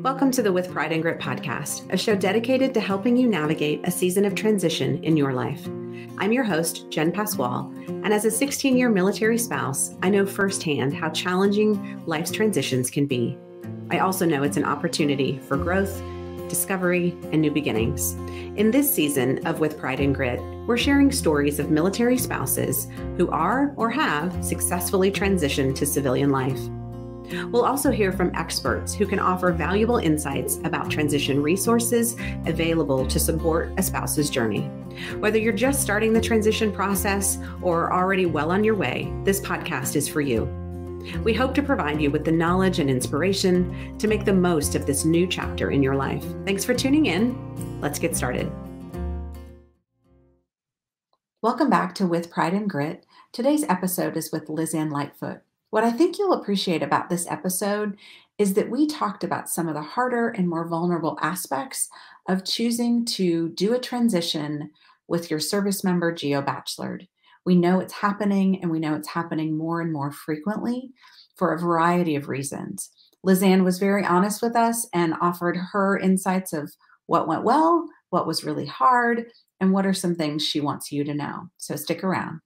Welcome to the With Pride and Grit podcast, a show dedicated to helping you navigate a season of transition in your life. I'm your host, Jen Pasquale, and as a 16-year military spouse, I know firsthand how challenging life's transitions can be. I also know it's an opportunity for growth, discovery, and new beginnings. In this season of With Pride and Grit, we're sharing stories of military spouses who are or have successfully transitioned to civilian life. We'll also hear from experts who can offer valuable insights about transition resources available to support a spouse's journey. Whether you're just starting the transition process or already well on your way, this podcast is for you. We hope to provide you with the knowledge and inspiration to make the most of this new chapter in your life. Thanks for tuning in. Let's get started. Welcome back to With Pride and Grit. Today's episode is with Lizann Lightfoot. What I think you'll appreciate about this episode is that we talked about some of the harder and more vulnerable aspects of choosing to do a transition with your service member Geobachelor. We know it's happening, and we know it's happening more and more frequently for a variety of reasons. Lizann was very honest with us and offered her insights of what went well, what was really hard, and what are some things she wants you to know. So stick around.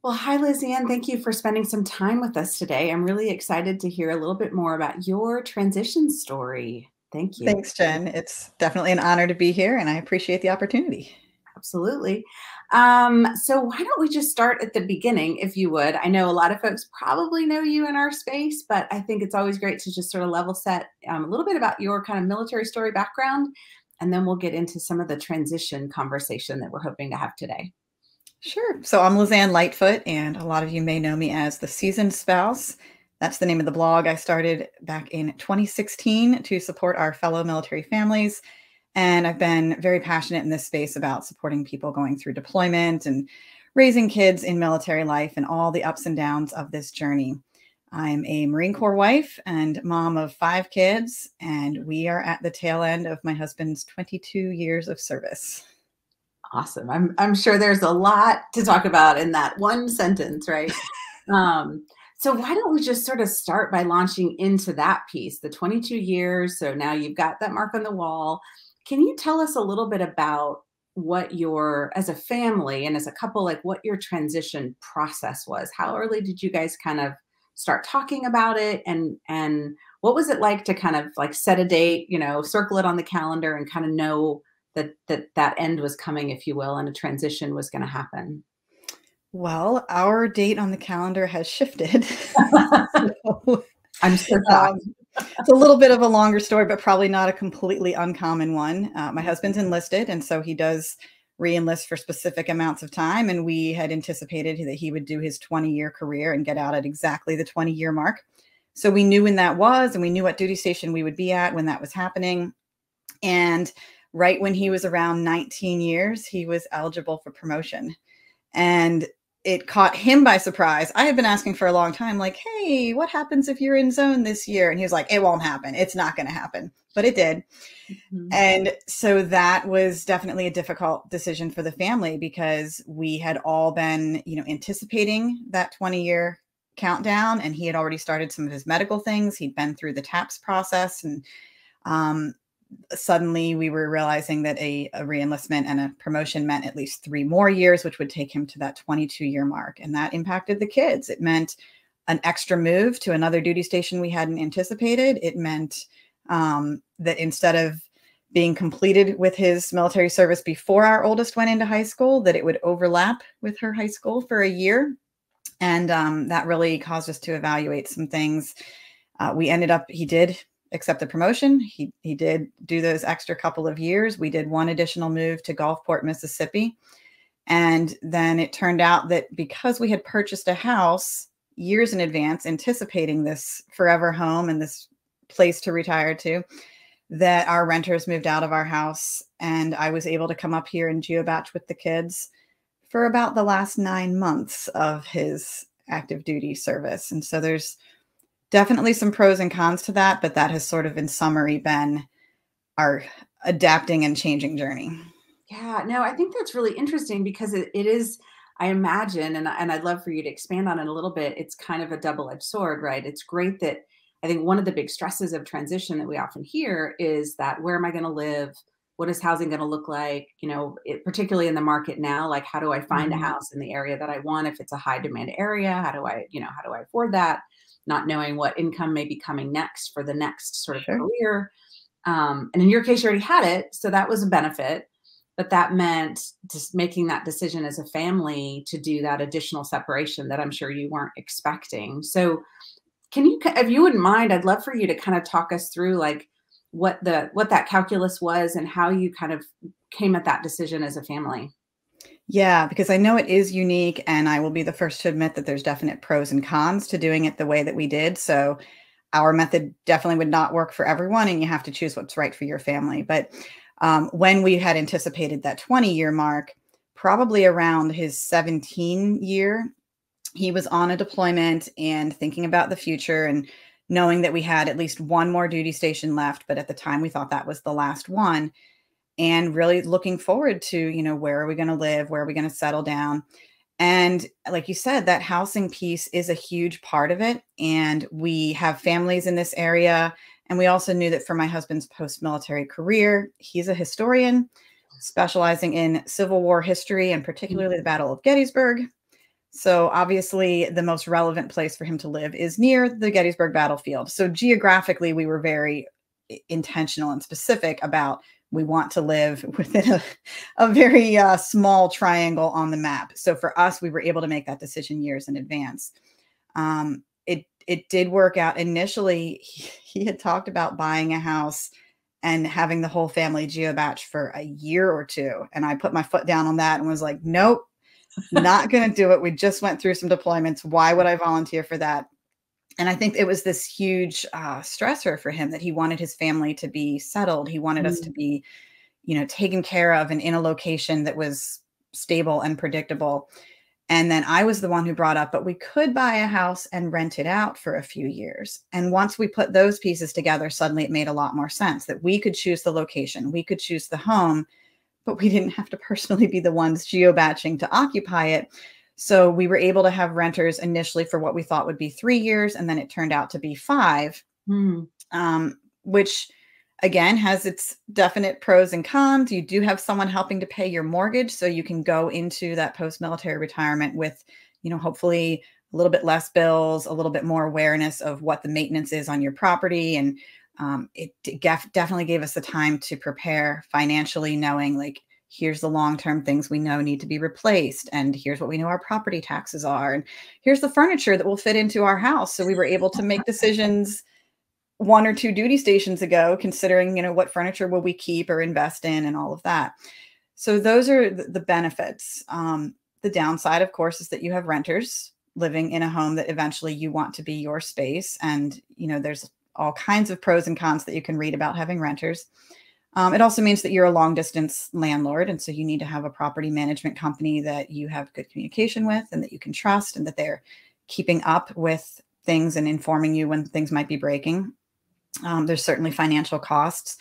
Well, hi, Lizann. Thank you for spending some time with us today. I'm really excited to hear a little bit more about your transition story. Thank you. Thanks, Jen. It's definitely an honor to be here, and I appreciate the opportunity. Absolutely. So why don't we just start at the beginning, if you would? I know a lot of folks probably know you in our space, but I think it's always great to just sort of level set a little bit about your kind of military story background, and then we'll get into some of the transition conversation that we're hoping to have today. Sure. So I'm Lizann Lightfoot, and a lot of you may know me as the Seasoned Spouse. That's the name of the blog I started back in 2016 to support our fellow military families. And I've been very passionate in this space about supporting people going through deployment and raising kids in military life and all the ups and downs of this journey. I'm a Marine Corps wife and mom of 5 kids, and we are at the tail end of my husband's 22 years of service. Awesome. I'm sure there's a lot to talk about in that one sentence, right? So why don't we just sort of start by launching into that piece, the 22 years. So now you've got that mark on the wall. Can you tell us a little bit about what as a family and as a couple, like what your transition process was? How early did you guys kind of start talking about it? And what was it like to kind of like set a date, circle it on the calendar and kind of know that end was coming, if you will, and a transition was going to happen? Well, our date on the calendar has shifted. I'm so shocked. It's a little bit of a longer story, but probably not a completely uncommon one. My husband's enlisted, and so he does re-enlist for specific amounts of time. And we had anticipated that he would do his 20-year career and get out at exactly the 20-year mark. So we knew when that was, and we knew what duty station we would be at when that was happening. And right when he was around 19 years, he was eligible for promotion. And it caught him by surprise. I had been asking for a long time, like, hey, what happens if you're in zone this year? And he was like, it won't happen. It's not going to happen. But it did. Mm-hmm. And so that was definitely a difficult decision for the family because we had all been, anticipating that 20-year countdown. And he had already started some of his medical things. He'd been through the TAPS process. And suddenly we were realizing that a reenlistment and a promotion meant at least 3 more years, which would take him to that 22-year mark. And that impacted the kids. It meant an extra move to another duty station we hadn't anticipated. It meant that instead of being completed with his military service before our oldest went into high school, that it would overlap with her high school for a year. And that really caused us to evaluate some things. He did accept the promotion. He did do those extra couple of years. We did one additional move to Gulfport, Mississippi. And then it turned out that because we had purchased a house years in advance, anticipating this forever home and this place to retire to, that our renters moved out of our house. And I was able to come up here and geobatch with the kids for about the last 9 months of his active duty service. And so there's definitely some pros and cons to that, but that has sort of in summary been our adapting and changing journey. Yeah, no, I think that's really interesting because it is, I imagine, and I'd love for you to expand on it a little bit. It's kind of a double-edged sword, right? It's great that I think one of the big stresses of transition that we often hear is that, where am I going to live? What is housing going to look like? Particularly in the market now, like, how do I find a Mhm. house in the area that I want? If it's a high demand area, how do I afford that? Not knowing what income may be coming next for the next sort of Sure. career. And in your case, you already had it. So that was a benefit. But that meant just making that decision as a family to do that additional separation that I'm sure you weren't expecting. So if you wouldn't mind, I'd love for you to kind of talk us through, like, what that calculus was and how you kind of came at that decision as a family. Yeah, because I know it is unique, and I will be the first to admit that there's definite pros and cons to doing it the way that we did. So our method definitely would not work for everyone, and you have to choose what's right for your family. But when we had anticipated that 20-year mark, probably around his 17 year, he was on a deployment and thinking about the future and knowing that we had at least one more duty station left. But at the time, we thought that was the last one, and really looking forward to, where are we going to live? Where are we going to settle down? And like you said, that housing piece is a huge part of it. And we have families in this area. And we also knew that for my husband's post-military career, he's a historian specializing in Civil War history and particularly the Battle of Gettysburg. So obviously the most relevant place for him to live is near the Gettysburg battlefield. So geographically, we were very intentional and specific about, we want to live within a very small triangle on the map. So for us, we were able to make that decision years in advance. It did work out. Initially, he had talked about buying a house and having the whole family geobach for a year or two. And I put my foot down on that and was like, nope, not going to do it. We just went through some deployments. Why would I volunteer for that? And I think it was this huge stressor for him that he wanted his family to be settled. He wanted us to be, taken care of and in a location that was stable and predictable. And then I was the one who brought up, but we could buy a house and rent it out for a few years. And once we put those pieces together, suddenly it made a lot more sense that we could choose the location, we could choose the home, but we didn't have to personally be the ones geobaching to occupy it. So we were able to have renters initially for what we thought would be 3 years, and then it turned out to be 5, which again has its definite pros and cons. You do have someone helping to pay your mortgage, so you can go into that post-military retirement with, hopefully a little bit less bills, a little bit more awareness of what the maintenance is on your property. And it definitely gave us the time to prepare financially, knowing, like, here's the long-term things we know need to be replaced. And here's what we know our property taxes are. And here's the furniture that will fit into our house. So we were able to make decisions 1 or 2 duty stations ago, considering, what furniture will we keep or invest in and all of that. So those are the benefits. The downside, of course, is that you have renters living in a home that eventually you want to be your space. And, there's all kinds of pros and cons that you can read about having renters. It also means that you're a long distance landlord. And so you need to have a property management company that you have good communication with and that you can trust, and that they're keeping up with things and informing you when things might be breaking. There's certainly financial costs.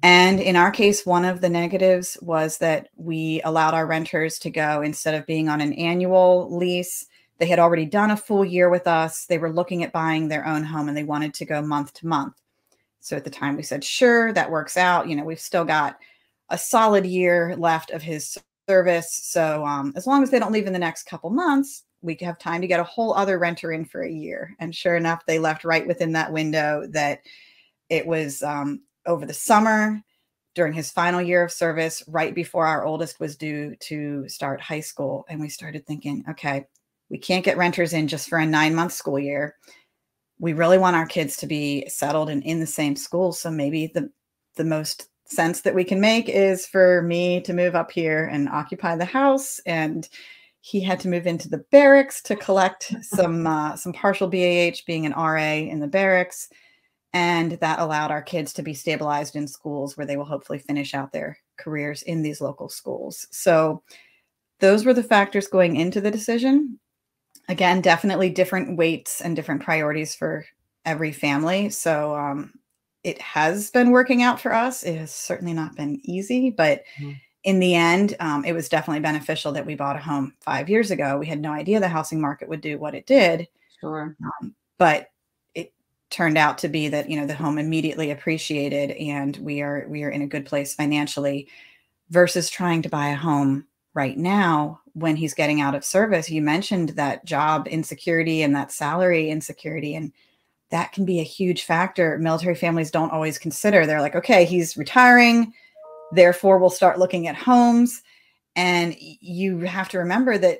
And in our case, one of the negatives was that we allowed our renters to go, instead of being on an annual lease, they had already done a full year with us. They were looking at buying their own home and they wanted to go month to month. So at the time we said, sure, that works out. We've still got a solid year left of his service. So as long as they don't leave in the next couple months, we have time to get a whole other renter in for a year. And sure enough, they left right within that window. That it was over the summer during his final year of service, right before our oldest was due to start high school. And we started thinking, okay, we can't get renters in just for a 9-month school year. We really want our kids to be settled and in the same school. So maybe the most sense that we can make is for me to move up here and occupy the house. And he had to move into the barracks to collect some partial BAH, being an RA in the barracks. And that allowed our kids to be stabilized in schools where they will hopefully finish out their careers in these local schools. So those were the factors going into the decision. Again, definitely different weights and different priorities for every family. So it has been working out for us. It has certainly not been easy, but in the end, it was definitely beneficial that we bought a home 5 years ago. We had no idea the housing market would do what it did. Sure. But it turned out to be that, the home immediately appreciated and we are in a good place financially, versus trying to buy a home right now when he's getting out of service. You mentioned that job insecurity and that salary insecurity, and that can be a huge factor military families don't always consider. They're like, okay, he's retiring, therefore we'll start looking at homes. And you have to remember that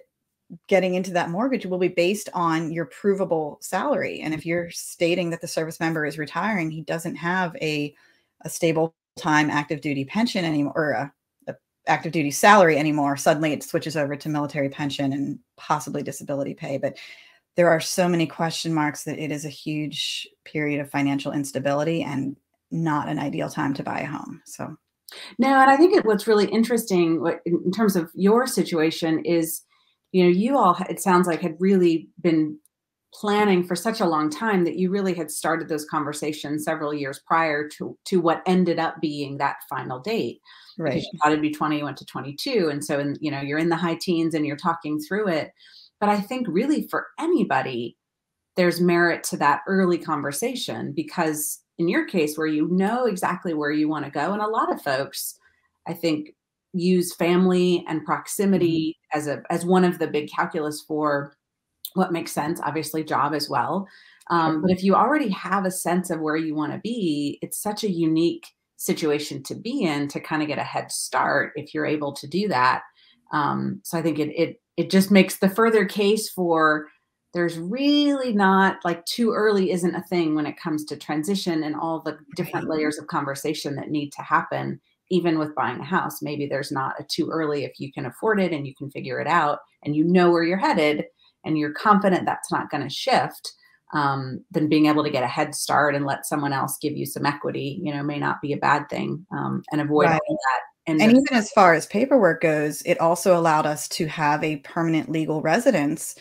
getting into that mortgage will be based on your provable salary. And if you're stating that the service member is retiring, he doesn't have a stable time active duty pension anymore, or a active duty salary anymore. Suddenly it switches over to military pension and possibly disability pay. But there are so many question marks that it is a huge period of financial instability and not an ideal time to buy a home. So no, and I think what's really interesting in terms of your situation is, you all, it sounds like, had really been planning for such a long time that you really had started those conversations several years prior to what ended up being that final date. right. Because you thought it'd be 20, you went to 22. And so, you're in the high teens and you're talking through it. But I think really for anybody, there's merit to that early conversation, because in your case where you know exactly where you want to go, and a lot of folks, I think, use family and proximity as one of the big calculus for what makes sense, obviously job as well. But if you already have a sense of where you want to be, it's such a unique situation to be in to kind of get a head start if you're able to do that. So I think it just makes the further case for there's really not, like, too early isn't a thing when it comes to transition and all the different layers of conversation that need to happen. Even with buying a house, maybe there's not a too early if you can afford it and you can figure it out and you know where you're headed and you're confident that's not going to shift. Then being able to get a head start and let someone else give you some equity, may not be a bad thing, and avoid all that. And even as far as paperwork goes, it also allowed us to have a permanent legal residence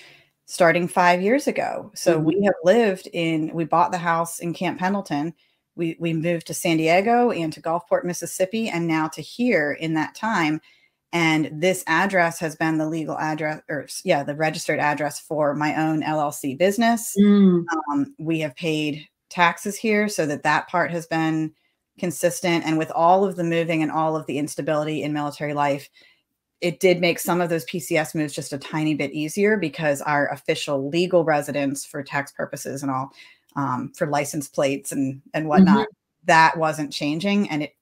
starting 5 years ago. So we bought the house in Camp Pendleton. We moved to San Diego and to Gulfport, Mississippi, and now to here in that time. And this address has been the legal address, the registered address for my own LLC business. We have paid taxes here so that part has been consistent. And with all of the moving and all of the instability in military life, it did make some of those PCS moves just a tiny bit easier, because our official legal residence for tax purposes and all, for license plates and whatnot, that wasn't changing. And it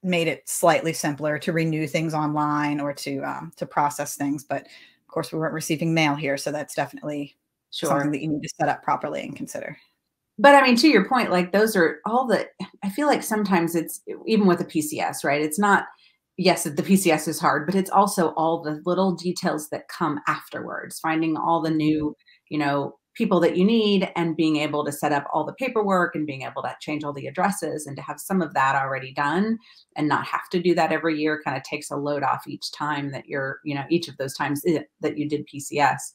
made it slightly simpler to renew things online or to process things. But of course, we weren't receiving mail here. So that's definitely something that you need to set up properly and consider. But I mean, to your point, like, those are all I feel like sometimes it's, even with a PCS, right? It's not, yes, the PCS is hard, but it's also all the little details that come afterwards, finding all the new, people that you need and being able to set up all the paperwork and being able to change all the addresses and to have some of that already done and not have to do that every year kind of takes a load off each time that you're, each of those times that you did PCS.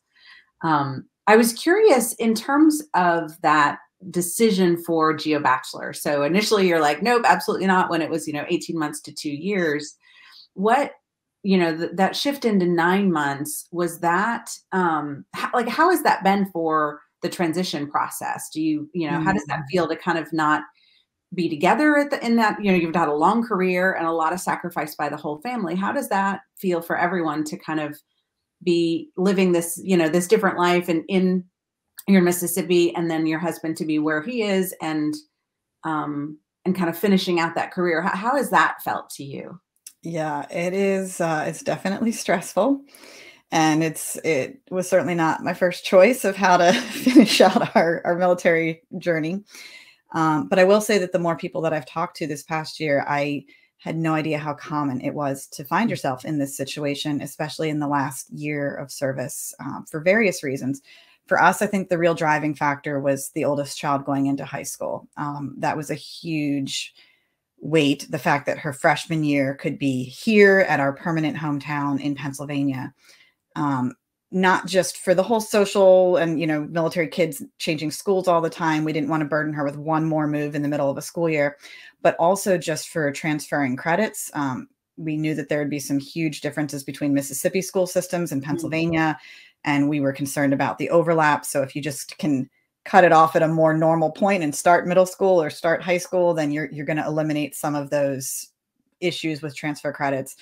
I was curious in terms of that decision for Geobachelor. So initially you're like, nope, absolutely not, when it was, 18 months to 2 years. What, that shift into 9 months, was that, how has that been for the transition process? Do you, how does that feel to kind of not be together in that, you've had a long career and a lot of sacrifice by the whole family. How does that feel for everyone to kind of be living this, this different life and you're in Mississippi, and then your husband to be where he is and kind of finishing out that career? How has that felt to you? Yeah, it is. It's definitely stressful, and it was certainly not my first choice of how to finish out our military journey. But I will say that the more people that I've talked to this past year, I had no idea how common it was to find yourself in this situation, especially in the last year of service, for various reasons. For us, I think the real driving factor was the oldest child going into high school. That was a huge weight. The fact that her freshman year could be here at our permanent hometown in Pennsylvania, not just for the whole social and, military kids changing schools all the time. We didn't want to burden her with one more move in the middle of a school year, but also just for transferring credits. We knew that there would be some huge differences between Mississippi school systems and Pennsylvania. And we were concerned about the overlap. So if you just can cut it off at a more normal point and start middle school or start high school, then you're going to eliminate some of those issues with transfer credits.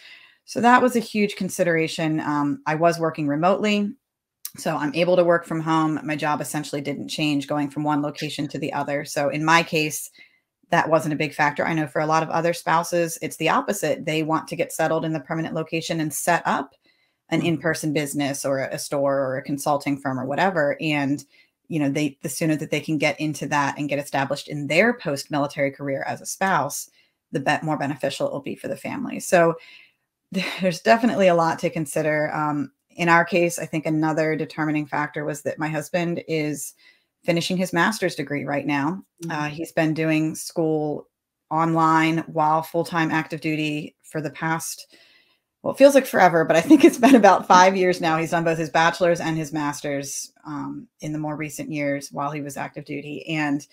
So that was a huge consideration. I was working remotely, so I'm able to work from home. My job essentially didn't change going from one location to the other. So in my case, that wasn't a big factor. I know for a lot of other spouses, it's the opposite. They want to get settled in the permanent location and set up an in-person business or a store or a consulting firm or whatever. And, the sooner that they can get into that and get established in their post-military career as a spouse, the more beneficial it will be for the family. So there's definitely a lot to consider. In our case, I think another determining factor was that my husband is finishing his master's degree right now. He's been doing school online while full-time active duty for the past, well, it feels like forever, but I think it's been about 5 years now. He's done both his bachelor's and his master's in the more recent years while he was active duty. And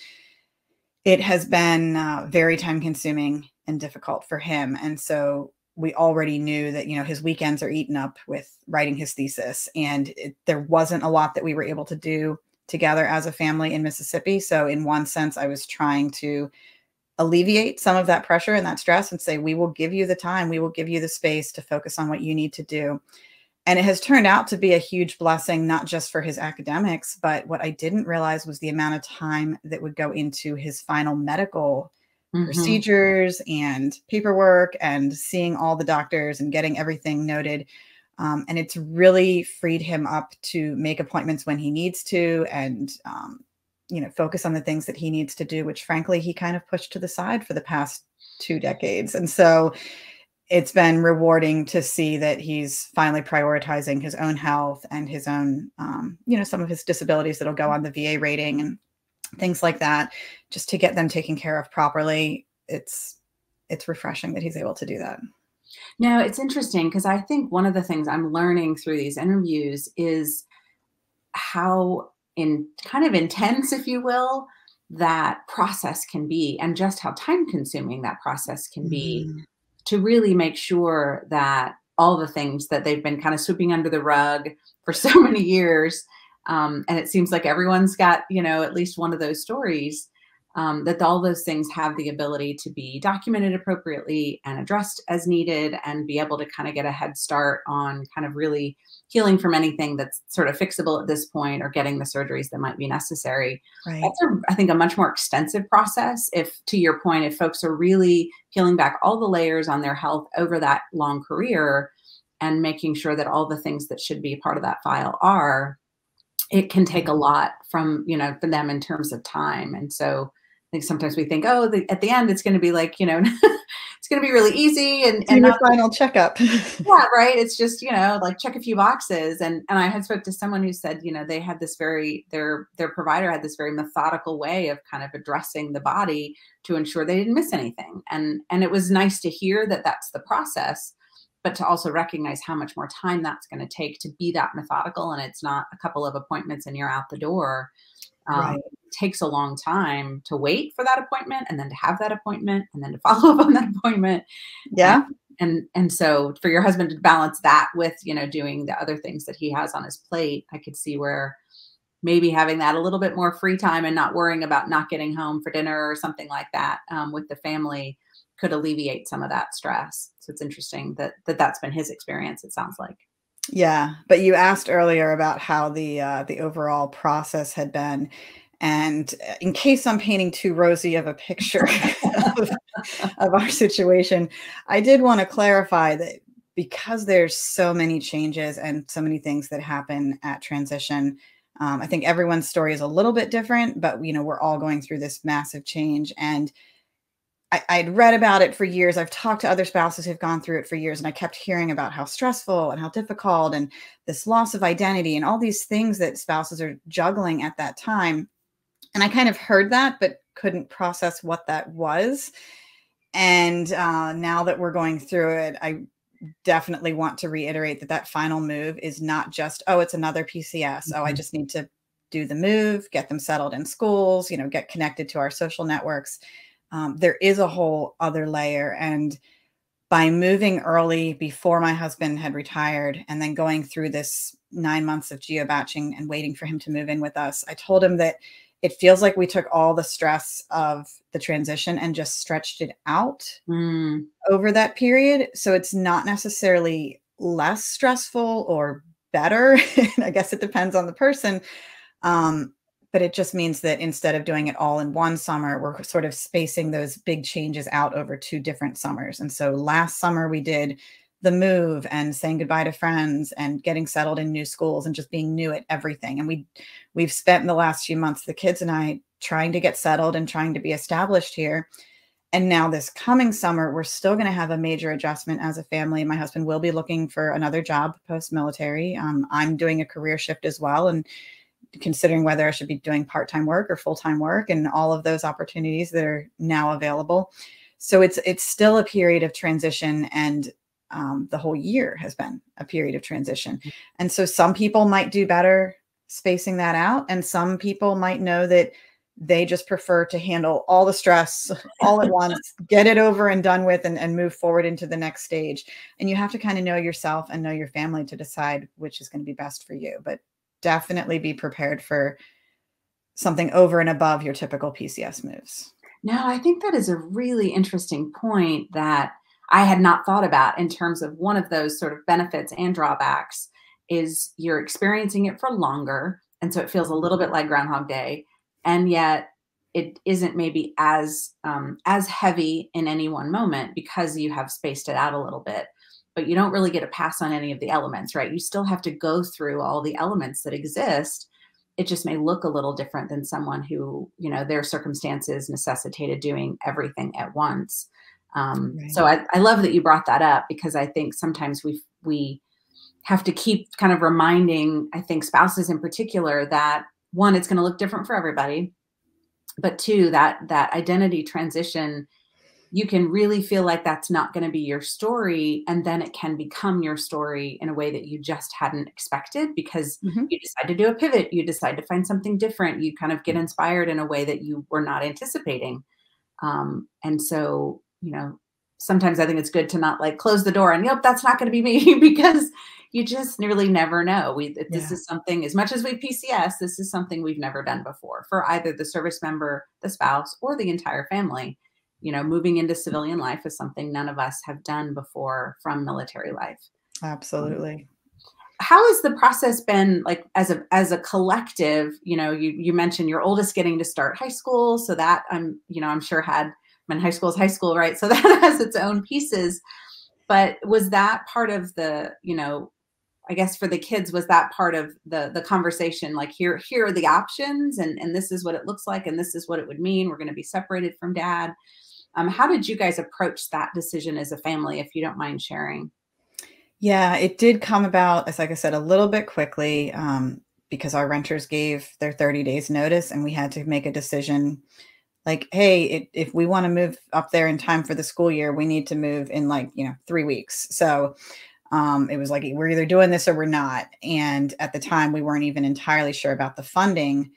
it has been very time consuming and difficult for him. And so we already knew that, his weekends are eaten up with writing his thesis. And there wasn't a lot that we were able to do together as a family in Mississippi. So in one sense, I was trying to alleviate some of that pressure and that stress and say, we will give you the time, we will give you the space to focus on what you need to do. And it has turned out to be a huge blessing, not just for his academics, but what I didn't realize was the amount of time that would go into his final medical procedures and paperwork and seeing all the doctors and getting everything noted. And it's really freed him up to make appointments when he needs to and, focus on the things that he needs to do, which frankly, he kind of pushed to the side for the past 2 decades. And so it's been rewarding to see that he's finally prioritizing his own health and his own, some of his disabilities that'll go on the VA rating and things like that, just to get them taken care of properly. It's refreshing that he's able to do that. No, it's interesting because I think one of the things I'm learning through these interviews is how kind of intense, if you will, that process can be and just how time consuming that process can be to really make sure that all the things that they've been kind of sweeping under the rug for so many years. And it seems like everyone's got, at least one of those stories, that all those things have the ability to be documented appropriately and addressed as needed and be able to kind of get a head start on kind of really healing from anything that's sort of fixable at this point or getting the surgeries that might be necessary. Right. That's, I think, a much more extensive process. If, to your point, if folks are really peeling back all the layers on their health over that long career and making sure that all the things that should be part of that file are, it can take a lot from, for them in terms of time. And so I think sometimes we think, at the end, it's going to be like, it's going to be really easy and your final checkup. Yeah, right. It's just, like check a few boxes. And I had spoke to someone who said, they had this their provider had this very methodical way of kind of addressing the body to ensure they didn't miss anything. And it was nice to hear that that's the process, but to also recognize how much more time that's going to take to be that methodical. And it's not a couple of appointments and you're out the door. Right. It takes a long time to wait for that appointment and then to have that appointment and then to follow up on that appointment. Yeah. And so for your husband to balance that with, doing the other things that he has on his plate, I could see where maybe having that a little bit more free time and not worrying about not getting home for dinner or something like that with the family could alleviate some of that stress. So it's interesting that's been his experience, it sounds like. Yeah. But you asked earlier about how the overall process had been. And in case I'm painting too rosy of a picture of our situation, I did want to clarify that because there's so many changes and so many things that happen at transition, I think everyone's story is a little bit different, but we're all going through this massive change. And I'd read about it for years. I've talked to other spouses who've gone through it for years, and I kept hearing about how stressful and how difficult and this loss of identity and all these things that spouses are juggling at that time. And I kind of heard that, but couldn't process what that was. And now that we're going through it, I definitely want to reiterate that final move is not just, it's another PCS. I just need to do the move, get them settled in schools, get connected to our social networks. There is a whole other layer. And by moving early before my husband had retired and then going through this 9 months of geobaching and waiting for him to move in with us, I told him that it feels like we took all the stress of the transition and just stretched it out over that period. So it's not necessarily less stressful or better. I guess it depends on the person. But it just means that instead of doing it all in one summer, we're sort of spacing those big changes out over 2 different summers. And so last summer we did the move and saying goodbye to friends and getting settled in new schools and just being new at everything. And we've spent the last few months, the kids and I, trying to get settled and trying to be established here. And now this coming summer, we're still going to have a major adjustment as a family. My husband will be looking for another job post-military. I'm doing a career shift as well, and considering whether I should be doing part-time work or full-time work and all of those opportunities that are now available. So it's still a period of transition, and the whole year has been a period of transition. And so some people might do better spacing that out, and some people might know that they just prefer to handle all the stress all at once, get it over and done with, and move forward into the next stage. And you have to kind of know yourself and know your family to decide which is going to be best for you. But definitely be prepared for something over and above your typical PCS moves. No, I think that is a really interesting point that I had not thought about in terms of one of those sort of benefits and drawbacks is you're experiencing it for longer. And so it feels a little bit like Groundhog Day. And yet it isn't maybe as heavy in any one moment because you have spaced it out a little bit. But you don't really get a pass on any of the elements, right? You still have to go through all the elements that exist. It just may look a little different than someone who, their circumstances necessitated doing everything at once. Right. So I love that you brought that up, because I think sometimes we have to keep kind of reminding, I think spouses in particular, that one, it's going to look different for everybody, but two, that identity transition, you can really feel like that's not going to be your story. And then it can become your story in a way that you just hadn't expected, because you decide to do a pivot. You decide to find something different. You kind of get inspired in a way that you were not anticipating. And so, sometimes I think it's good to not like close the door and, yep, that's not going to be me, because you just really never know. This is something, as much as we PCS, this is something we've never done before for either the service member, the spouse, or the entire family. Moving into civilian life is something none of us have done before from military life. Absolutely. How has the process been like as a collective? You mentioned your oldest getting to start high school. So that I'm sure high school is high school, right? So that has its own pieces. But was that part of the, I guess for the kids, was that part of the conversation? Like here are the options, and this is what it looks like, and this is what it would mean. We're going to be separated from dad. How did you guys approach that decision as a family, if you don't mind sharing? Yeah, it did come about, as like I said, a little bit quickly, because our renters gave their 30 days notice, and we had to make a decision like, hey, if we want to move up there in time for the school year, we need to move in 3 weeks. So it was like, we're either doing this or we're not. And at the time, we weren't even entirely sure about the funding.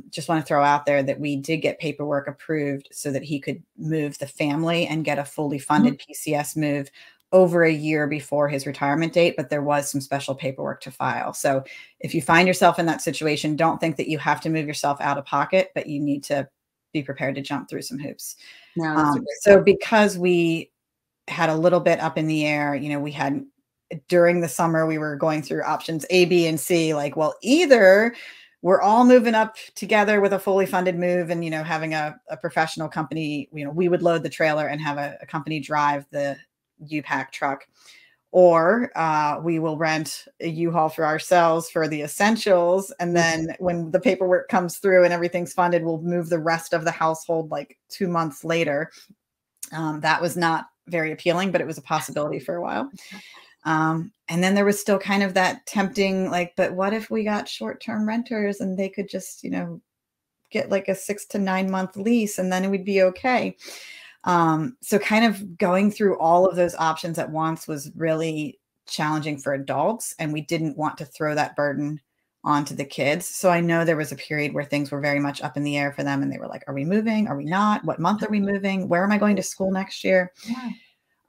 Just want to throw out there that we did get paperwork approved so that he could move the family and get a fully funded PCS move over a year before his retirement date, but there was some special paperwork to file. So if you find yourself in that situation, don't think that you have to move yourself out of pocket, but you need to be prepared to jump through some hoops. No, so because we had a little bit up in the air, we had during the summer, we were going through options A, B, and C, like, well, either we're all moving up together with a fully funded move and, having a professional company, we would load the trailer and have a company drive the U-Pack truck, or we will rent a U-Haul for ourselves for the essentials. And then when the paperwork comes through and everything's funded, we'll move the rest of the household like 2 months later. That was not very appealing, but it was a possibility for a while. And then there was still kind of that tempting, like, but what if we got short-term renters and they could just, get like a 6 to 9 month lease and then it would be okay. So kind of going through all of those options at once was really challenging for adults. And we didn't want to throw that burden onto the kids. So I know there was a period where things were very much up in the air for them. And they were like, are we moving? Are we not? What month are we moving? Where am I going to school next year? Yeah.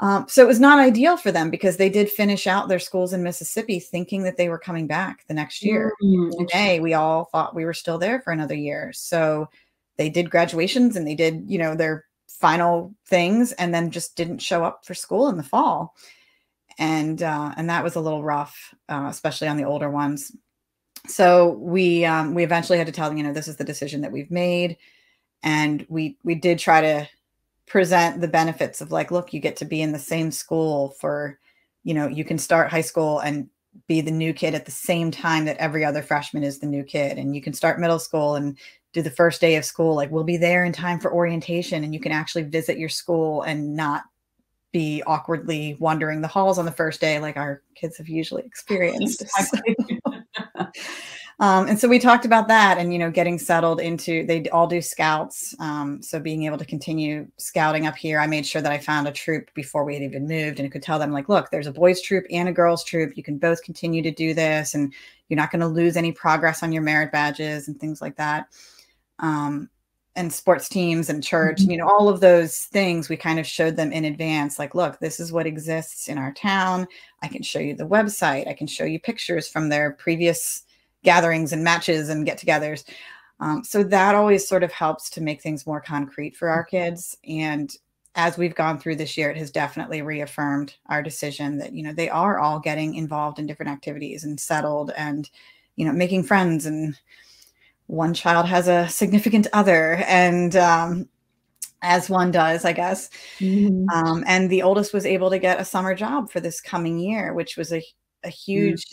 So it was not ideal for them because they did finish out their schools in Mississippi thinking that they were coming back the next year. In May, we all thought we were still there for another year. So they did graduations and they did, their final things, and then just didn't show up for school in the fall. And that was a little rough, especially on the older ones. So we eventually had to tell them, this is the decision that we've made. And we did try to present the benefits of like, look, you get to be in the same school for, you can start high school and be the new kid at the same time that every other freshman is the new kid. And you can start middle school and do the first day of school. Like, we'll be there in time for orientation, and you can actually visit your school and not be awkwardly wandering the halls on the first day like our kids have usually experienced. Exactly. And so we talked about that and, getting settled into, they all do scouts. So being able to continue scouting up here, I made sure that I found a troop before we had even moved, and I could tell them like, look, there's a boys troop and a girls troop. You can both continue to do this, and you're not going to lose any progress on your merit badges and things like that. And sports teams and church, all of those things we kind of showed them in advance. Like, look, this is what exists in our town. I can show you the website. I can show you pictures from their previous gatherings and matches and get-togethers. So that always sort of helps to make things more concrete for our kids. And as we've gone through this year, it has definitely reaffirmed our decision that, they are all getting involved in different activities and settled and, making friends. And one child has a significant other, and as one does, I guess. Mm-hmm. And the oldest was able to get a summer job for this coming year, which was a huge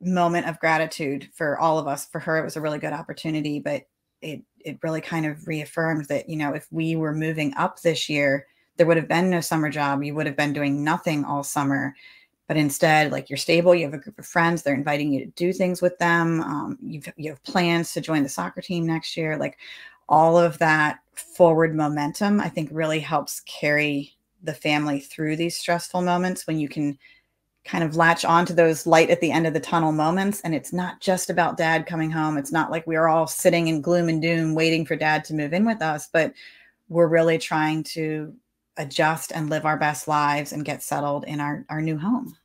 moment of gratitude for all of us. For her, it was a really good opportunity, but it really kind of reaffirmed that, if we were moving up this year, there would have been no summer job. You would have been doing nothing all summer. But instead, like, you're stable, you have a group of friends, they're inviting you to do things with them. You have plans to join the soccer team next year. Like, all of that forward momentum, I think, really helps carry the family through these stressful moments when you can kind of latch onto those light at the end of the tunnel moments. And it's not just about dad coming home. It's not like we're all sitting in gloom and doom waiting for dad to move in with us, but we're really trying to adjust and live our best lives and get settled in our new home.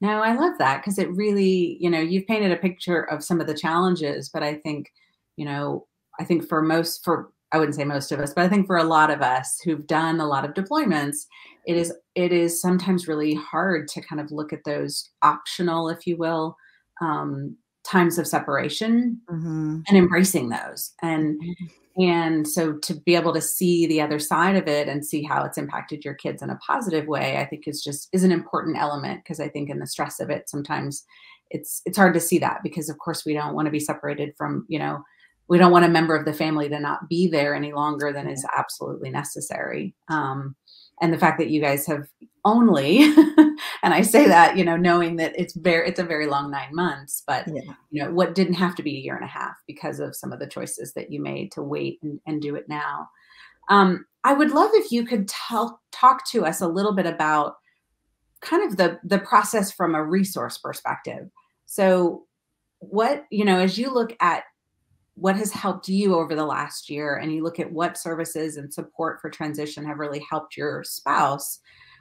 No, I love that, because it really, you've painted a picture of some of the challenges, but I think, I wouldn't say most of us, but I think for a lot of us who've done a lot of deployments, it is sometimes really hard to kind of look at those optional, if you will, times of separation and embracing those. And so to be able to see the other side of it and see how it's impacted your kids in a positive way, I think is an important element, because I think in the stress of it, sometimes it's hard to see that, because of course we don't want to be separated from, we don't want a member of the family to not be there any longer than is absolutely necessary. And the fact that you guys have only, and I say that, knowing that it's a very long 9 months, but what didn't have to be a year and a half because of some of the choices that you made to wait and do it now. I would love if you could talk to us a little bit about kind of the process from a resource perspective. So what, as you look at what has helped you over the last year, and you look at what services and support for transition have really helped your spouse,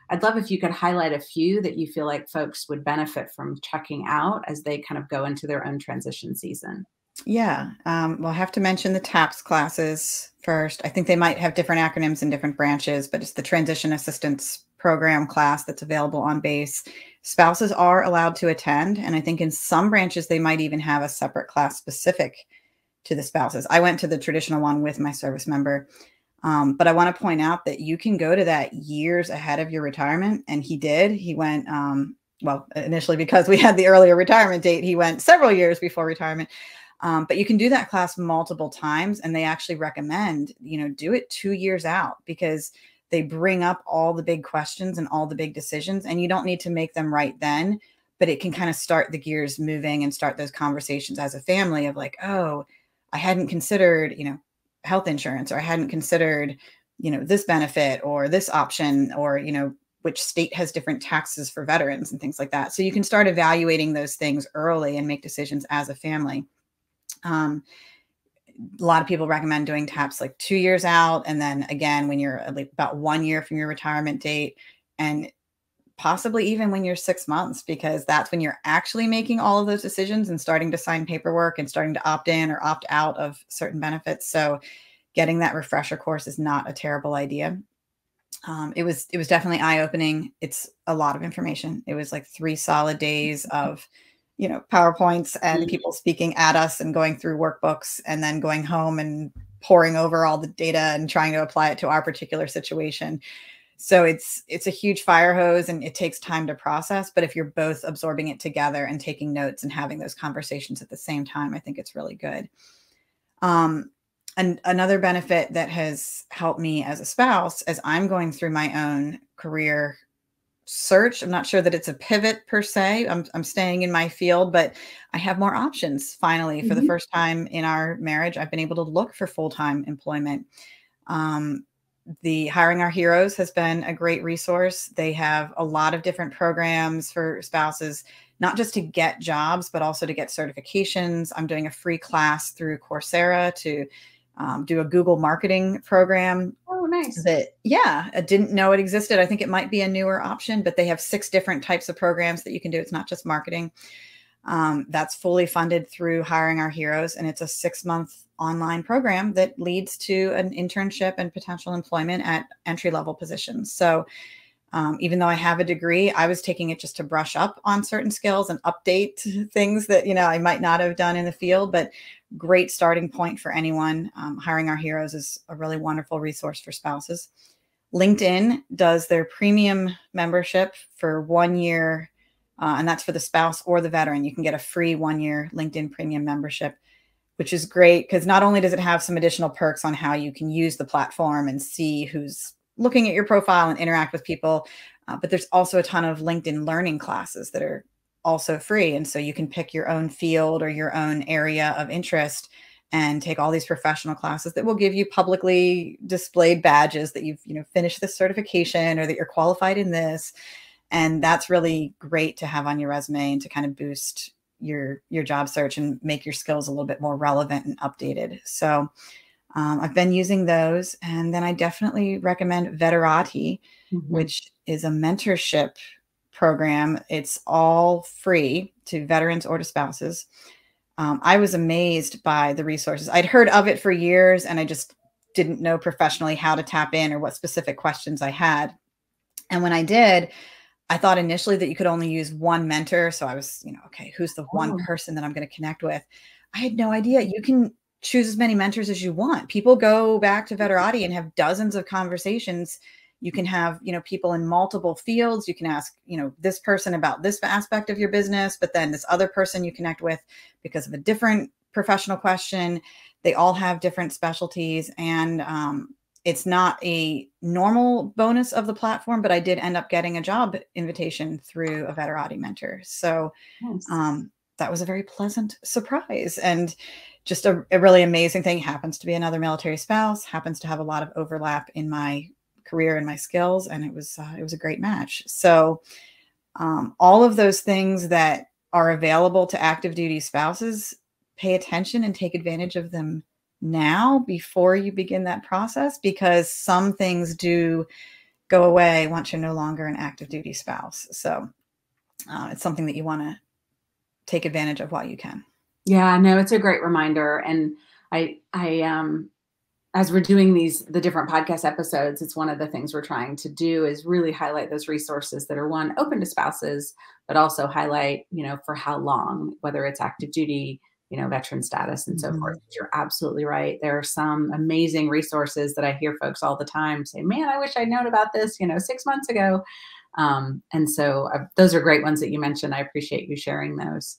I'd love if you could highlight a few that you feel like folks would benefit from checking out as they kind of go into their own transition season. Yeah. Well, I have to mention the TAPS classes first. I think they might have different acronyms in different branches, but it's the Transition Assistance Program class that's available on base. Spouses are allowed to attend, and I think in some branches they might even have a separate class specific to the spouses. I went to the traditional one with my service member. But I want to point out that you can go to that years ahead of your retirement. And he did. He went, well, initially because we had the earlier retirement date, he went several years before retirement. But you can do that class multiple times. And they actually recommend, do it 2 years out, because they bring up all the big questions and all the big decisions. And you don't need to make them right then, but it can kind of start the gears moving and start those conversations as a family of like, oh, I hadn't considered, health insurance, or I hadn't considered, this benefit or this option, or, which state has different taxes for veterans and things like that. So you can start evaluating those things early and make decisions as a family. A lot of people recommend doing taps like 2 years out. And then again, when you're like about 1 year from your retirement date, and possibly even when you're 6 months, because that's when you're actually making all of those decisions and starting to sign paperwork and starting to opt in or opt out of certain benefits. So getting that refresher course is not a terrible idea. It was definitely eye-opening. It's a lot of information. It was like 3 solid days of, PowerPoints and people speaking at us and going through workbooks and then going home and poring over all the data and trying to apply it to our particular situation. So it's a huge fire hose and it takes time to process. But if you're both absorbing it together and taking notes and having those conversations at the same time, I think it's really good. And another benefit that has helped me as a spouse, as I'm going through my own career search, I'm not sure that it's a pivot per se. I'm staying in my field, but I have more options. Finally, for the first time in our marriage, I've been able to look for full-time employment. The Hiring Our Heroes has been a great resource. They have a lot of different programs for spouses, not just to get jobs, but also to get certifications. I'm doing a free class through Coursera to do a Google marketing program. Oh, nice. I didn't know it existed. I think it might be a newer option, but they have 6 different types of programs that you can do. It's not just marketing. That's fully funded through Hiring Our Heroes. And it's a 6-month online program that leads to an internship and potential employment at entry-level positions. So even though I have a degree, I was taking it just to brush up on certain skills and update things that, I might not have done in the field, but great starting point for anyone. Hiring Our Heroes is a really wonderful resource for spouses. LinkedIn does their premium membership for 1 year, and that's for the spouse or the veteran. You can get a free 1-year LinkedIn premium membership, which is great because not only does it have some additional perks on how you can use the platform and see who's looking at your profile and interact with people, but there's also a ton of LinkedIn learning classes that are also free. And so you can pick your own field or your own area of interest and take all these professional classes that will give you publicly displayed badges that you've, finished this certification or that you're qualified in this. And that's really great to have on your resume and to kind of boost your job search and make your skills a little bit more relevant and updated. So I've been using those. And then I definitely recommend Veterati, which is a mentorship program. It's all free to veterans or to spouses. I was amazed by the resources. I'd heard of it for years, and I just didn't know professionally how to tap in or what specific questions I had. And when I did, I thought initially that you could only use one mentor. So I was, okay, who's the one person that I'm going to connect with? I had no idea. You can choose as many mentors as you want. People go back to Veterati and have dozens of conversations. You can have, people in multiple fields. You can ask, this person about this aspect of your business, but then this other person you connect with because of a different professional question. They all have different specialties, and it's not a normal bonus of the platform, but I did end up getting a job invitation through a Veterati mentor. So that was a very pleasant surprise, and just a really amazing thing. Happens to be another military spouse, happens to have a lot of overlap in my career and my skills. And it was a great match. So all of those things that are available to active duty spouses, pay attention and take advantage of them now before you begin that process, because some things do go away once you're no longer an active duty spouse. So it's something that you want to take advantage of while you can. Yeah, no, it's a great reminder. And I as we're doing the different podcast episodes, it's one of the things we're trying to do is really highlight those resources that are, one, open to spouses, but also highlight, for how long, whether it's active duty, veteran status and so forth. You're absolutely right. There are some amazing resources that I hear folks all the time say, man, I wish I'd known about this, 6 months ago. And so those are great ones that you mentioned. I appreciate you sharing those.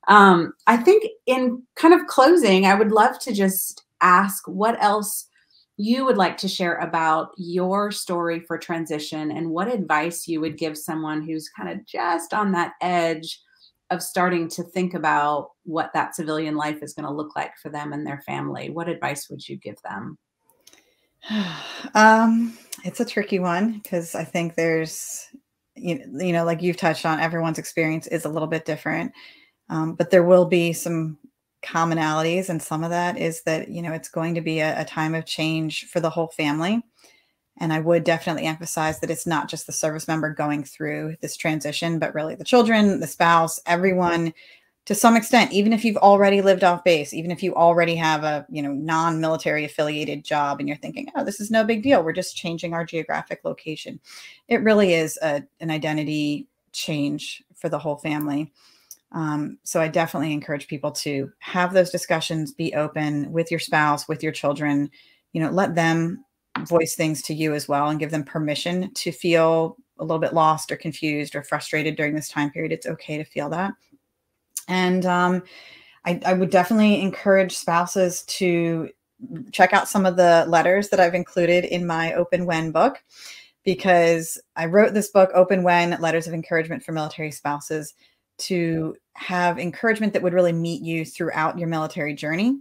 I think in kind of closing, I would love to just ask what else you would like to share about your story for transition and what advice you would give someone who's kind of just on that edge of starting to think about what that civilian life is going to look like for them and their family. What advice would you give them? It's a tricky one because I think there's, like you've touched on, everyone's experience is a little bit different. But there will be some commonalities. And some of that is that, it's going to be a time of change for the whole family. And I would definitely emphasize that it's not just the service member going through this transition, but really the children, the spouse, everyone to some extent, even if you've already lived off base, even if you already have a, non-military affiliated job and you're thinking, oh, this is no big deal. We're just changing our geographic location. It really is an identity change for the whole family. So I definitely encourage people to have those discussions, be open with your spouse, with your children, let them voice things to you as well and give them permission to feel a little bit lost or confused or frustrated during this time period. It's okay to feel that. And I would definitely encourage spouses to check out some of the letters that I've included in my Open When book, because I wrote this book, Open When, Letters of Encouragement for Military Spouses, to have encouragement that would really meet you throughout your military journey.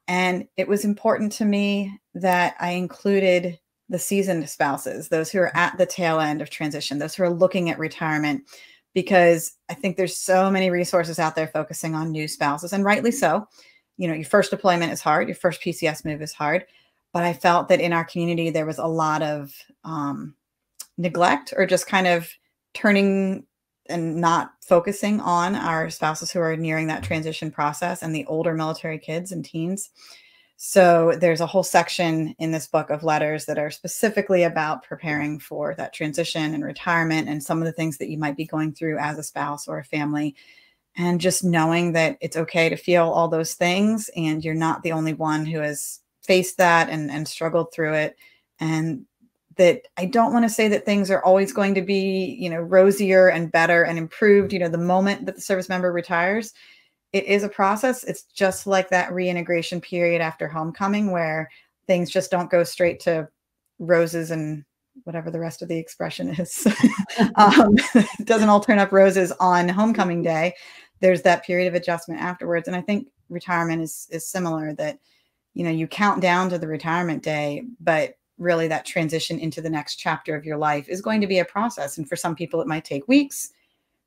And it was important to me that I included the seasoned spouses, those who are at the tail end of transition, those who are looking at retirement, because I think there's so many resources out there focusing on new spouses, and rightly so. Your first deployment is hard. Your first PCS move is hard. But I felt that in our community, there was a lot of neglect, or just kind of turning and not focusing on our spouses who are nearing that transition process and the older military kids and teens. So there's a whole section in this book of letters that are specifically about preparing for that transition and retirement and some of the things that you might be going through as a spouse or a family. And just knowing that it's okay to feel all those things, and you're not the only one who has faced that and struggled through it. And that I don't want to say that things are always going to be, rosier and better and improved, the moment that the service member retires. It is a process. It's just like that reintegration period after homecoming, where things just don't go straight to roses and whatever the rest of the expression is. It doesn't all turn up roses on homecoming day. There's that period of adjustment afterwards. And I think retirement is similar, that, you count down to the retirement day, but really that transition into the next chapter of your life is going to be a process. And for some people, it might take weeks.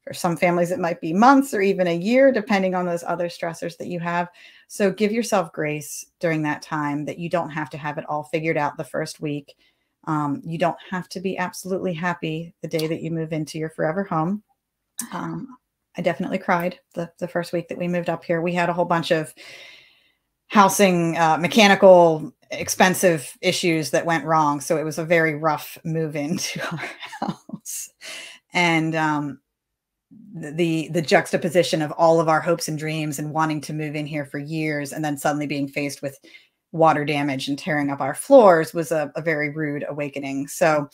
For some families, it might be months or even a year, depending on those other stressors that you have. So give yourself grace during that time, that you don't have to have it all figured out the first week. You don't have to be absolutely happy the day that you move into your forever home. I definitely cried the first week that we moved up here. We had a whole bunch of housing, mechanical, expensive issues that went wrong. So it was a very rough move into our house. And the juxtaposition of all of our hopes and dreams and wanting to move in here for years, and then suddenly being faced with water damage and tearing up our floors, was a very rude awakening. So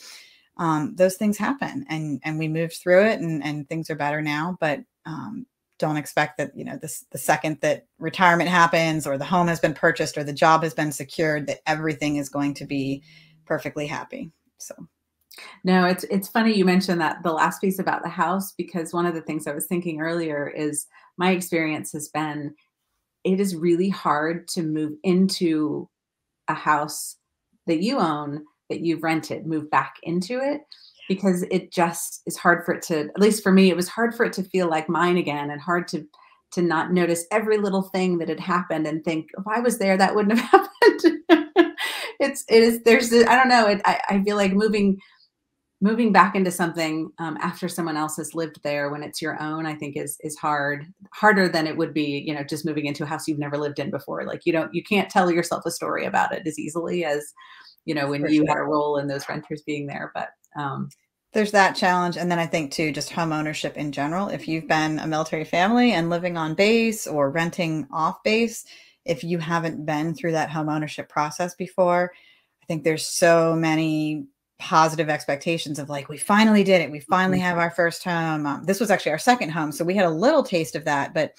those things happen, and we moved through it, and things are better now. But don't expect that, the second that retirement happens, or the home has been purchased, or the job has been secured, that everything is going to be perfectly happy. So. No, it's funny you mentioned that, the last piece about the house, because one of the things I was thinking earlier is my experience has been, it is really hard to move into a house that you own, that you've rented, move back into it, because it just is hard for it to, at least for me, it was hard for it to feel like mine again, and hard to not notice every little thing that had happened and think, if I was there, that wouldn't have happened. I don't know. I feel like moving back into something after someone else has lived there, when it's your own, I think is harder than it would be, just moving into a house you've never lived in before. Like you can't tell yourself a story about it as easily as, when you had a role in those renters being there. But there's that challenge. And then I think too, just home ownership in general, if you've been a military family and living on base or renting off base, if you haven't been through that home ownership process before, I think there's so many positive expectations of like, we finally did it. We finally have our first home. This was actually our second home. So we had a little taste of that, but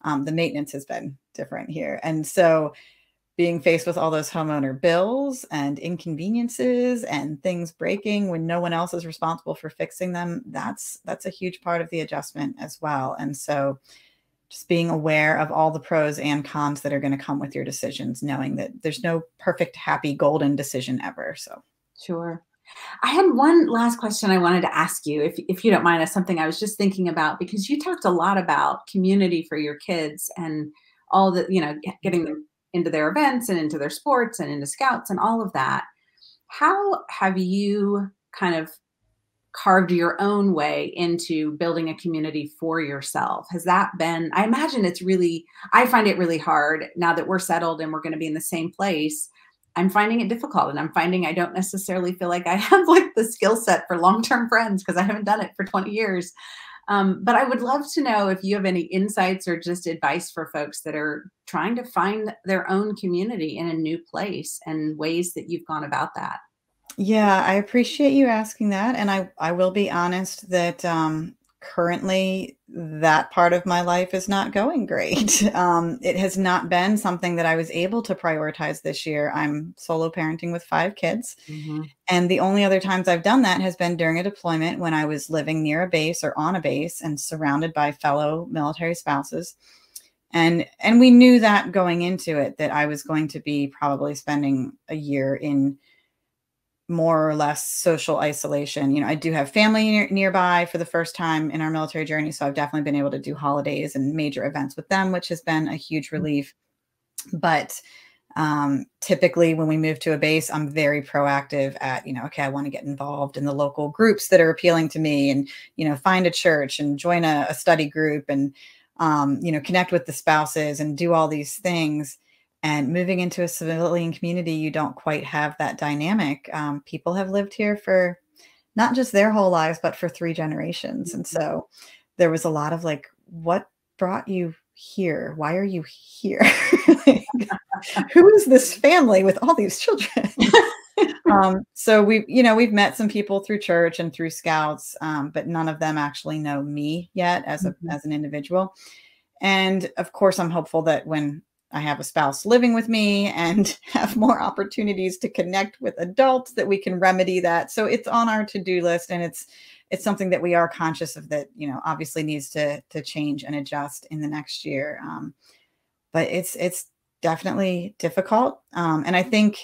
the maintenance has been different here. And so being faced with all those homeowner bills and inconveniences and things breaking when no one else is responsible for fixing them, that's a huge part of the adjustment as well. And so just being aware of all the pros and cons that are going to come with your decisions, knowing that there's no perfect, happy, golden decision ever. So. Sure. I had one last question I wanted to ask you, if you don't mind. It's something I was just thinking about, because you talked a lot about community for your kids, and all the, getting them into their events and into their sports and into scouts and all of that. How have you kind of carved your own way into building a community for yourself? Has that been, I imagine I find it really hard now that we're settled and we're going to be in the same place. I'm finding it difficult, and I'm finding I don't necessarily feel like I have like the skill set for long-term friends because I haven't done it for 20 years. But I would love to know if you have any insights or just advice for folks that are trying to find their own community in a new place and ways that you've gone about that. Yeah, I appreciate you asking that. And I will be honest that currently that part of my life is not going great. It has not been something that I was able to prioritize this year. I'm solo parenting with 5 kids. Mm-hmm. And the only other times I've done that has been during a deployment when I was living near a base or on a base and surrounded by fellow military spouses. And we knew that going into it, that I was going to be probably spending a year in more or less social isolation. I do have family nearby for the first time in our military journey. So I've definitely been able to do holidays and major events with them, which has been a huge relief. But typically when we move to a base, I'm very proactive at, okay, I want to get involved in the local groups that are appealing to me and, find a church and join a study group and, connect with the spouses and do all these things. And moving into a civilian community, you don't quite have that dynamic. People have lived here for not just their whole lives, but for 3 generations. And so there was a lot of like, what brought you here? Why are you here? Who is this family with all these children? So we've met some people through church and through scouts, but none of them actually know me yet as an individual. And of course, I'm hopeful that when I have a spouse living with me and have more opportunities to connect with adults, that we can remedy that. So it's on our to-do list, and it's something that we are conscious of that, obviously needs to change and adjust in the next year. But it's definitely difficult. And I think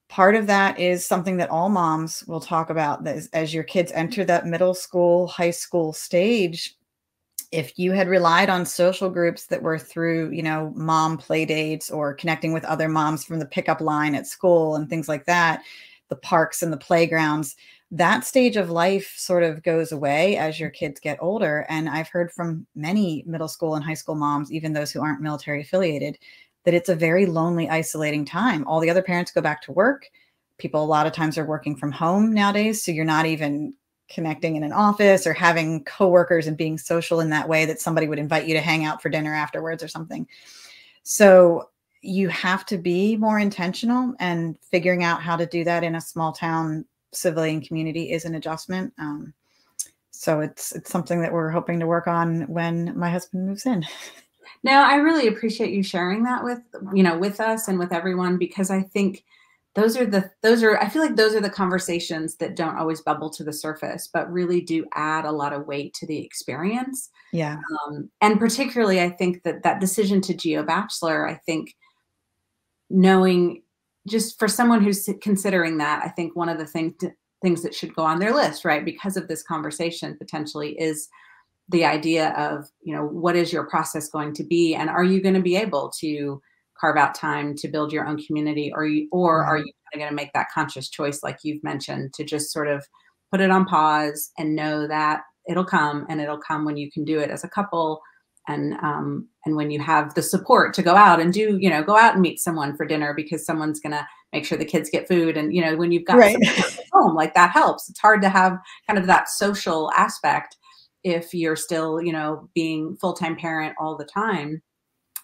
part of that is something that all moms will talk about, that as your kids enter that middle school, high school stage. If you had relied on social groups that were through, mom play dates or connecting with other moms from the pickup line at school and things like that, the parks and the playgrounds, that stage of life sort of goes away as your kids get older. And I've heard from many middle school and high school moms, even those who aren't military affiliated, that it's a very lonely, isolating time. All the other parents go back to work. People a lot of times are working from home nowadays. So you're not even connecting in an office or having coworkers and being social in that way that somebody would invite you to hang out for dinner afterwards or something. So you have to be more intentional, and figuring out how to do that in a small town civilian community is an adjustment. So it's something that we're hoping to work on when my husband moves in. No, I really appreciate you sharing that with us and with everyone, because I think I feel like those are the conversations that don't always bubble to the surface, but really do add a lot of weight to the experience. Yeah. And particularly, I think that decision to Geobachelor, I think knowing, just for someone who's considering that, I think one of the things that should go on their list, right, because of this conversation potentially, is the idea of, what is your process going to be? And are you going to be able to carve out time to build your own community, or are you going to make that conscious choice, like you've mentioned, to just sort of put it on pause and know that it'll come, and it'll come when you can do it as a couple, and when you have the support to go out and go out and meet someone for dinner because someone's going to make sure the kids get food, and when you've got someone at home, like, that helps. It's hard to have kind of that social aspect if you're still being full-time parent all the time.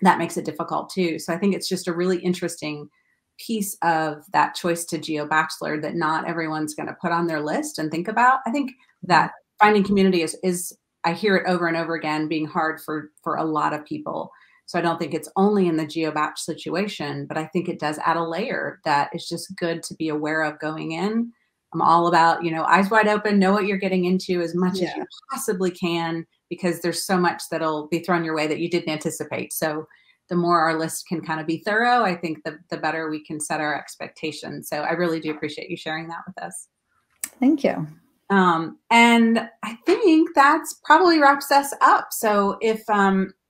That makes it difficult too. So I think it's just a really interesting piece of that choice to Geobachelor that not everyone's going to put on their list and think about. I think that finding community is I hear it over and over again, being hard for a lot of people. So I don't think it's only in the Geobach situation, but I think it does add a layer that is just good to be aware of going in. I'm all about, eyes wide open, know what you're getting into as much as you possibly can, because there's so much that'll be thrown your way that you didn't anticipate. So the more our list can kind of be thorough, I think the better we can set our expectations. So I really do appreciate you sharing that with us. Thank you. And I think that's probably wraps us up. So if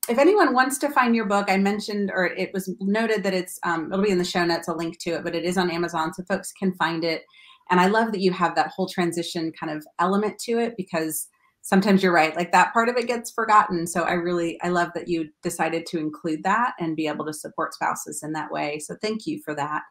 if anyone wants to find your book, I mentioned, or it was noted that it'll be in the show notes, a link to it, but it is on Amazon, so folks can find it. And I love that you have that whole transition kind of element to it, because sometimes you're right, like that part of it gets forgotten. So I love that you decided to include that and be able to support spouses in that way. So thank you for that.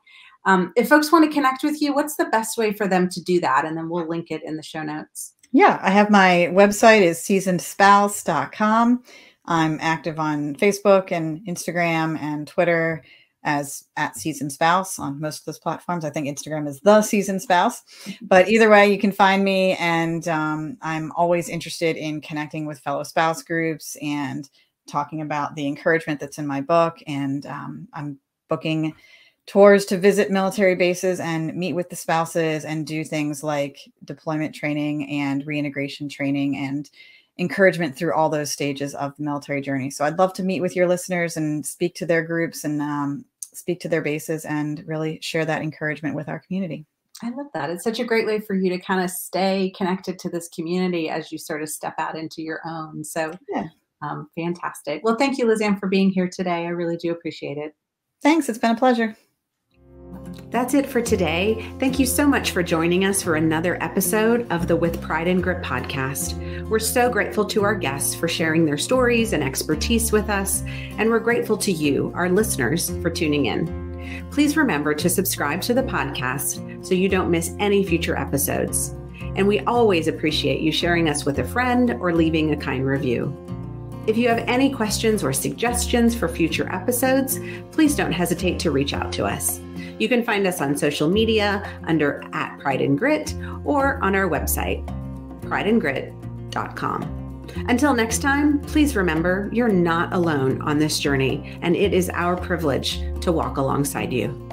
If folks want to connect with you, what's the best way for them to do that? And then we'll link it in the show notes. Yeah, I have my website is seasonedspouse.com. I'm active on Facebook and Instagram and Twitter as @seasoned_spouse on most of those platforms. I think Instagram is the seasoned spouse, but either way you can find me. And I'm always interested in connecting with fellow spouse groups and talking about the encouragement that's in my book. And I'm booking tours to visit military bases and meet with the spouses and do things like deployment training and reintegration training and encouragement through all those stages of the military journey. So I'd love to meet with your listeners and speak to their groups and speak to their bases and really share that encouragement with our community. I love that. It's such a great way for you to kind of stay connected to this community as you sort of step out into your own. So yeah. Fantastic. Well, thank you, Lizann, for being here today. I really do appreciate it. Thanks. It's been a pleasure. That's it for today. Thank you so much for joining us for another episode of the With Pride and Grit podcast. We're so grateful to our guests for sharing their stories and expertise with us, and we're grateful to you, our listeners, for tuning in. Please remember to subscribe to the podcast so you don't miss any future episodes. And we always appreciate you sharing us with a friend or leaving a kind review. If you have any questions or suggestions for future episodes, please don't hesitate to reach out to us. You can find us on social media under @PrideandGrit or on our website, prideandgrit.com. Until next time, please remember you're not alone on this journey, and it is our privilege to walk alongside you.